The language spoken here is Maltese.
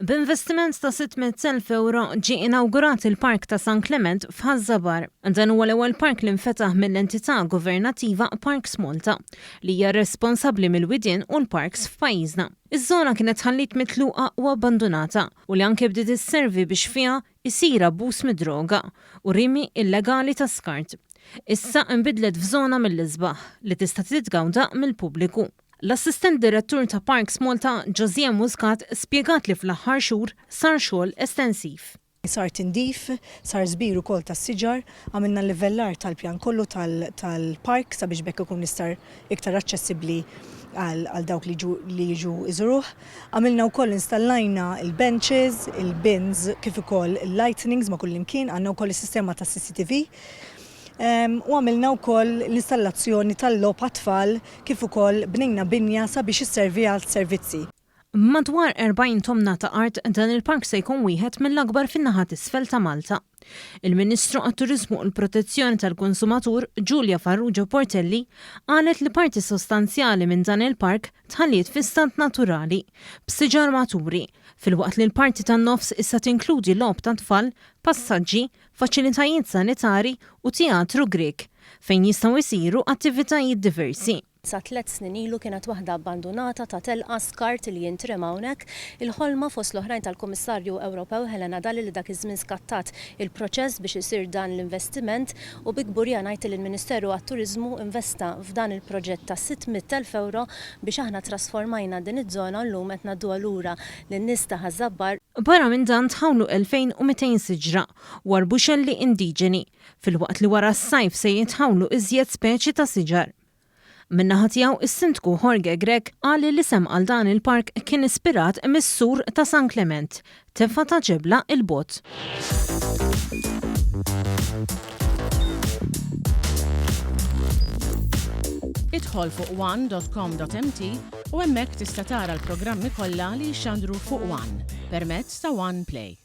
B'investiment ta' 600,000 euro ġie inawgurat il-Park ta' San Clement f'Ħazzabar. Dan huwa l-ewwel park li nfetaħ mill-entità governattiva Parks Malta li hija responsabbli mill-widien u l-parks f'pajjiżna. Iż-żona kienet ħallit mitluqa u abbandonata u li anke bdiet isservi biex fiha isir abbuż mid-droga u rimi illegali ta' skart. Issa inbidlet f'żona mill-isbaħ li tista' titgawda mill-pubbliku. L-assistent direttur ta' Parks Malta, Josie Muscat, spjegat li fl-aħħar xhur sar xogħol estensiv. Sar tindif, sar żbir ukoll tas-siġar, għamilna livellar tal-pjan kollu tal-park sabiex bekk ikun istar iktar aċċessibbli għal dawk li jiġu iżuruh. Għamilna wkoll installajna il-benches, il-bins, kif ukoll il-lightenings ma' kull imkien, għandna wkoll is-sistema ta' CCTV. U għamilna wkoll l-installazzjoni tal-logħob għat-tfal kif ukoll bnejna binja sabiex isservi għal servizzi. Madwar 40 tomna ta' art dan il-park se jkun wieħed mill-akbar fin-naħa t'isfel ta' Malta. Il-Ministru għat-Turiżmu u l-Protezzjoni tal-Konsumatur, Giulia Farrugia Portelli, qalet li parti sostanzjali minn dan il-park tħalliet fi stant naturali b'siġar maturi, filwaqt li l-parti tan-nofs issa tinkludi logħob ta' tfal, passaġġi, faċilitajiet sanitari u teatru Grek fejn jistgħu jsiru attivitajiet diversi. Sa 3 snin ilu kienet waħda abbandonata ta' telqa skart li jintrema hawnhekk, il-ħolma fost l-oħrajn tal-Kummissarju Ewropew Helena Dalli li dak iż-żmien skattat il-proċess biex isir dan l-investiment u bi kburija ngħid li l-Ministeru għat-Turiżmu investa f'dan il-proġett ta' 600,000 euro biex aħna trasformajna din iż-żona llum qed ngħadduha lura lin-nies ta' Ħazzabar. Barra minn dan tħawlu 2200 siġra u arbuxelli indiġeni, filwaqt li wara s-sajf se jitħawlu iżjed speċi ta' siġar. Minnaħa tiegħu is-Sindku Jorge Grek qal li l-isem għal dan il-park kien ispirat mis-sur ta' San Clement, tefa ta' ġebla il-bot. Idħol fuq one.com.mt u hemmhekk tista' tara l-programmi kollha li jxandru fuq One permezz ta' One Play.